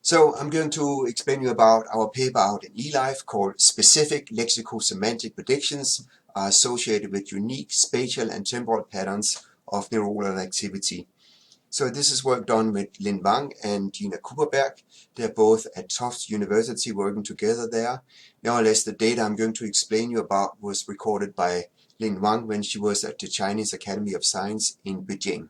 So I'm going to explain you about our paper out in eLife called Specific Lexico-Semantic Predictions are associated with unique spatial and temporal patterns of neuronal activity. So this is work done with Wang and Kuperberg. They're both at Tufts University working together there. Nevertheless, the data I'm going to explain you about was recorded by Wang when she was at the Chinese Academy of Science in Beijing.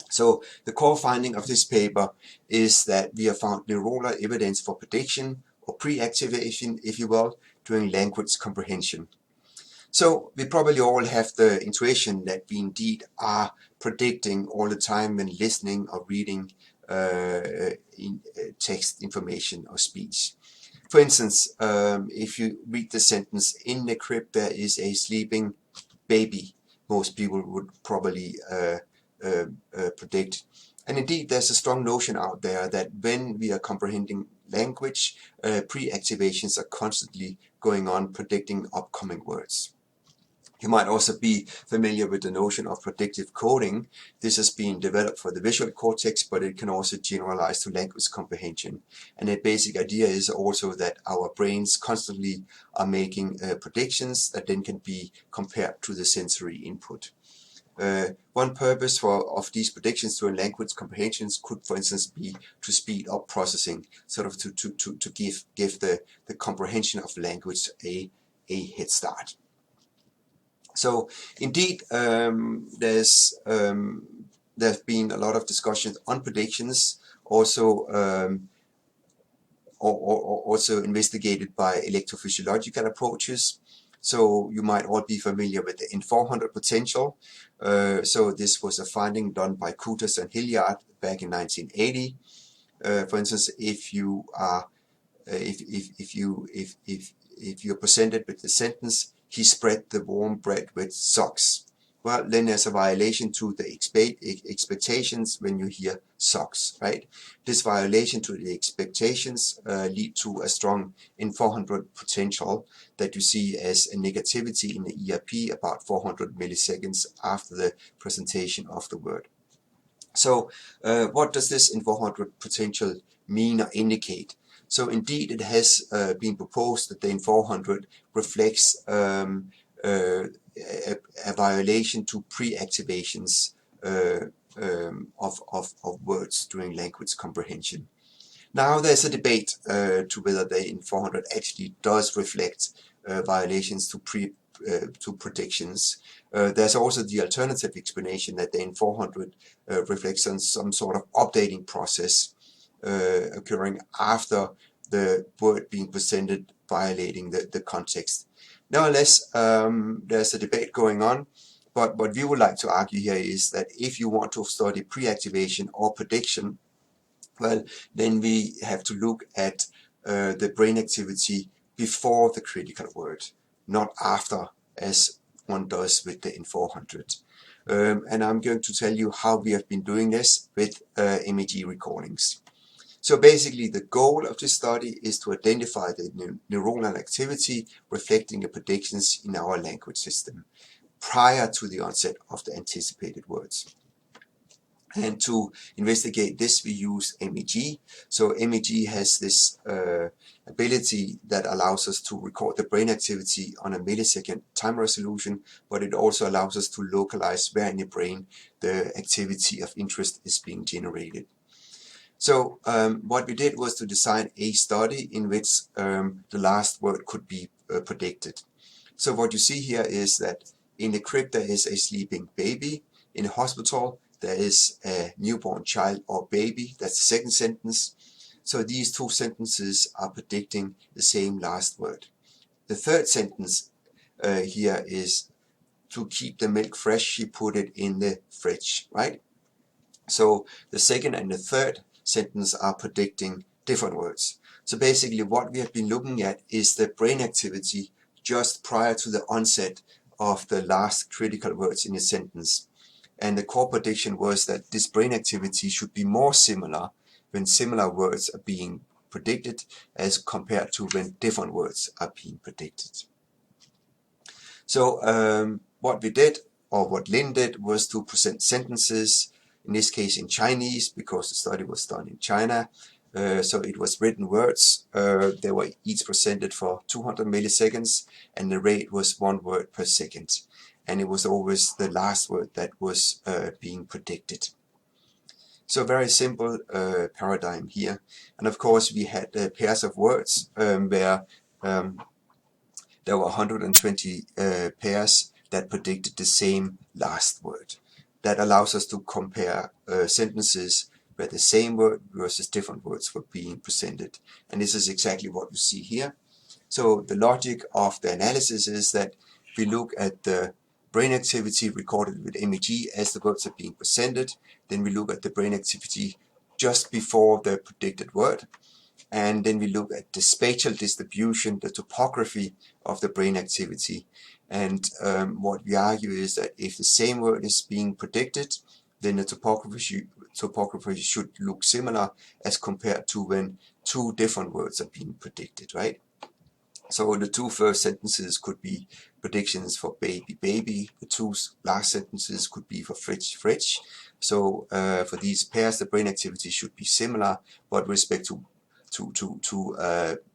So the core finding of this paper is that we have found neuronal evidence for prediction or pre-activation, if you will, during language comprehension. So we probably all have the intuition that we indeed are predicting all the time when listening or reading text information or speech. For instance, if you read the sentence, "In the crib there is a sleeping baby," most people would probably predict. And indeed, there's a strong notion out there that when we are comprehending language, pre-activations are constantly going on, predicting upcoming words. You might also be familiar with the notion of predictive coding. This has been developed for the visual cortex, but it can also generalize to language comprehension. And the basic idea is also that our brains constantly are making predictions that then can be compared to the sensory input. One purpose of these predictions during language comprehensions could, for instance, be to speed up processing, sort of to give the comprehension of language a head start. So indeed, there's been a lot of discussions on predictions, also also investigated by electrophysiological approaches. So you might all be familiar with the N400 potential. So this was a finding done by Kutas and Hilliard back in 1980. For instance, if you are if you're presented with the sentence, "He spread the warm bread with socks," well, then there's a violation to the expectations when you hear socks, right? This violation to the expectations lead to a strong N400 potential that you see as a negativity in the ERP about 400 milliseconds after the presentation of the word. So what does this N400 potential mean or indicate? So indeed, it has been proposed that the N400 reflects a violation to pre-activations of words during language comprehension. Now there's a debate to whether the N400 actually does reflect violations to predictions. There's also the alternative explanation that the N400 reflects on some sort of updating process occurring after the word being presented violating the context. Nevertheless, there's a debate going on, but what we would like to argue here is that if you want to study pre-activation or prediction, well, then we have to look at the brain activity before the critical word, not after, as one does with the N400. And I'm going to tell you how we have been doing this with MEG recordings. So basically, the goal of this study is to identify the neuronal activity reflecting the predictions in our language system prior to the onset of the anticipated words. And to investigate this, we use MEG. So MEG has this ability that allows us to record the brain activity on a millisecond time resolution, but it also allows us to localize where in the brain the activity of interest is being generated. So what we did was to design a study in which the last word could be predicted. So what you see here is that in the crib there is a sleeping baby. In a hospital there is a newborn child or baby. That's the second sentence. So these two sentences are predicting the same last word. The third sentence here is, "To keep the milk fresh, she put it in the fridge," right? So the second and the third sentence are predicting different words. So basically what we have been looking at is the brain activity just prior to the onset of the last critical words in a sentence. And the core prediction was that this brain activity should be more similar when similar words are being predicted as compared to when different words are being predicted. So what we did, or what Lin did, was to present sentences, in this case in Chinese, because the study was done in China, So it was written words. They were each presented for 200 milliseconds, and the rate was 1 word per second. And it was always the last word that was being predicted. So very simple paradigm here. And of course we had pairs of words where there were 120 pairs that predicted the same last word. That allows us to compare sentences where the same word versus different words were being presented. And this is exactly what you see here. So the logic of the analysis is that we look at the brain activity recorded with MEG as the words are being presented. Then we look at the brain activity just before the predicted word. And then we look at the spatial distribution, the topography of the brain activity. And what we argue is that if the same word is being predicted, then the topography should look similar as compared to when two different words are being predicted, right? So the two first sentences could be predictions for baby, baby. The two last sentences could be for fridge, fridge. So for these pairs, the brain activity should be similar, but with respect to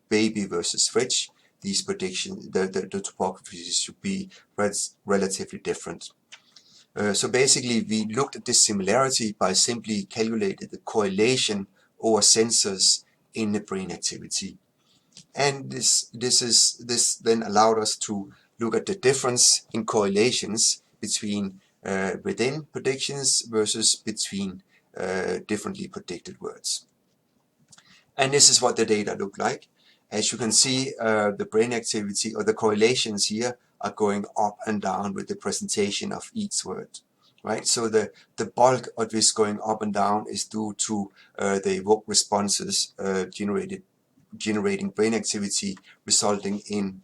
baby versus fridge, these predictions, the topography should be relatively different. So basically, we looked at this similarity by simply calculating the correlation over sensors in the brain activity. And this then allowed us to look at the difference in correlations between within predictions versus between differently predicted words. And this is what the data look like. As you can see, the brain activity or the correlations here are going up and down with the presentation of each word, right? So the bulk of this going up and down is due to the evoked responses generating brain activity, resulting in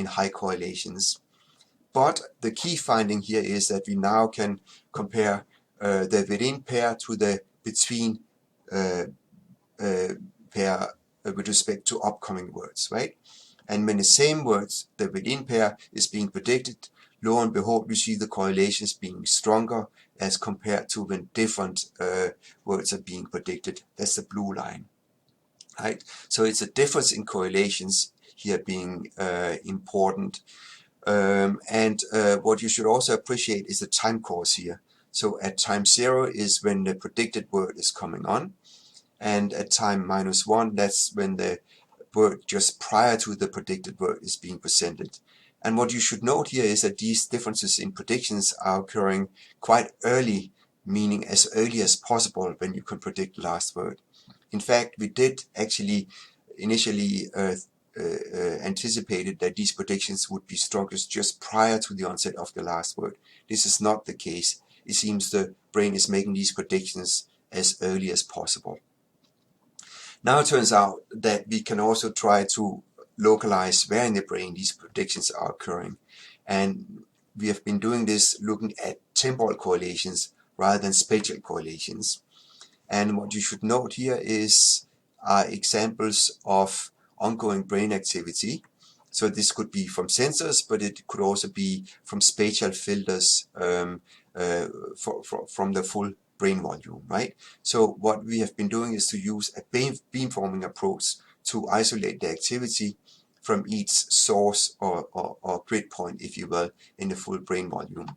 high correlations. But the key finding here is that we now can compare the within pair to the between pair with respect to upcoming words, right? And when the same words, the within pair, is being predicted, lo and behold, we see the correlations being stronger as compared to when different words are being predicted. That's the blue line, right? So it's a difference in correlations here being important. What you should also appreciate is the time course here. So at time 0 is when the predicted word is coming on, and at time -1, that's when the word just prior to the predicted word is being presented. And what you should note here is that these differences in predictions are occurring quite early, meaning as early as possible when you can predict the last word. In fact, we did actually initially anticipated that these predictions would be strongest just prior to the onset of the last word. This is not the case. It seems the brain is making these predictions as early as possible. Now it turns out that we can also try to localize where in the brain these predictions are occurring. And we have been doing this looking at temporal correlations rather than spatial correlations. And what you should note here is examples of ongoing brain activity. So this could be from sensors, but it could also be from spatial filters from the full brain volume, right? So what we have been doing is to use a beamforming approach to isolate the activity from each source or grid point, if you will, in the full brain volume.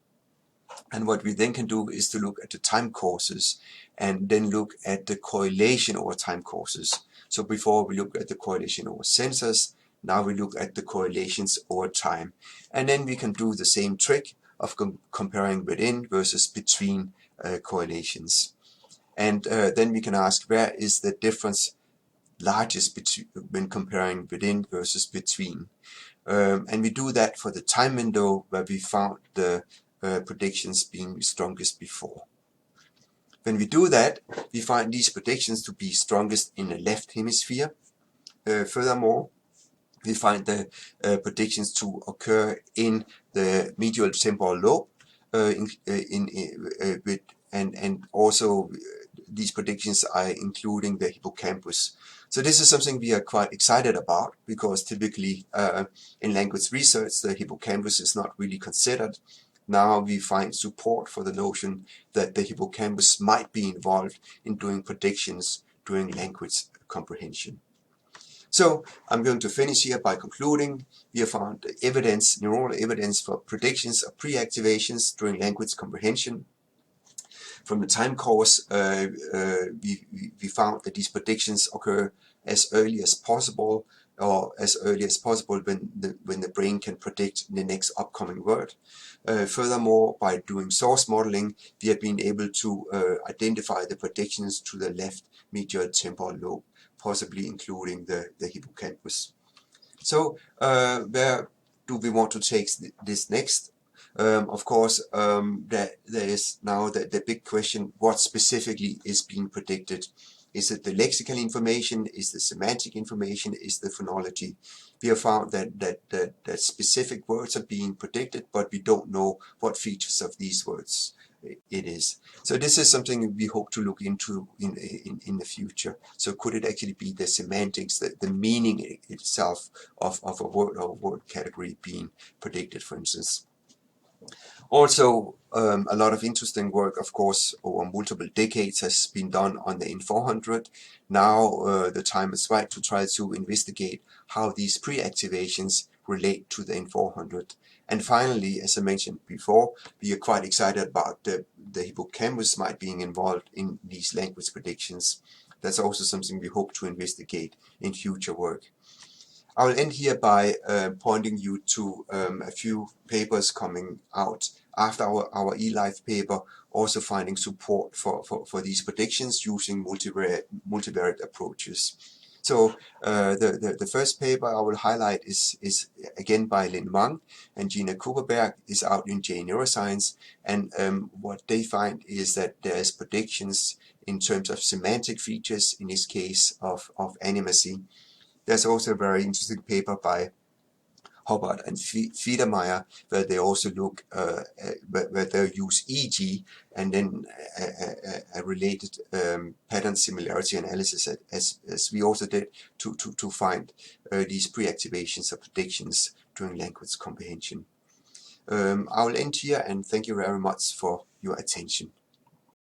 And what we then can do is to look at the time courses and then look at the correlation over time courses. So before we look at the correlation over sensors, now we look at the correlations over time. And then we can do the same trick of comparing within versus between correlations. And then we can ask, where is the difference largest when comparing within versus between? And we do that for the time window where we found the predictions being strongest before. When we do that, we find these predictions to be strongest in the left hemisphere. Furthermore, we find the predictions to occur in the medial temporal lobe, and also these predictions are including the hippocampus. So this is something we are quite excited about, because typically in language research the hippocampus is not really considered. now we find support for the notion that the hippocampus might be involved in doing predictions during language comprehension. So I'm going to finish here by concluding we have found evidence, neuronal evidence for predictions of pre-activations during language comprehension. From the time course, we found that these predictions occur as early as possible, or as early as possible when the brain can predict the next upcoming word. Furthermore, by doing source modeling, we have been able to identify the predictions to the left medial temporal lobe, possibly including the hippocampus. So where do we want to take this next? Of course, there is now the big question: what specifically is being predicted? Is it the lexical information? Is the semantic information? Is the phonology? We have found that specific words are being predicted, but we don't know what features of these words it is. So this is something we hope to look into in the future. So could it actually be the semantics, the meaning itself of a word or word category being predicted, for instance? Also, a lot of interesting work, of course, over multiple decades has been done on the N400. Now the time is right to try to investigate how these pre-activations relate to the N400. And finally, as I mentioned before, we are quite excited about the hippocampus might being involved in these language predictions. That's also something we hope to investigate in future work. I will end here by pointing you to a few papers coming out after our eLife paper, also finding support for these predictions using multivariate approaches. So the first paper I will highlight is again by Wang and Gina Kuperberg, is out in J Neuroscience, and what they find is that there is predictions in terms of semantic features, in this case of animacy. There's also a very interesting paper by Hubbard and Fiedermeyer, where they also look where they use EG and then a related pattern similarity analysis, as we also did, to find these pre-activations of predictions during language comprehension. I will end here, and thank you very much for your attention.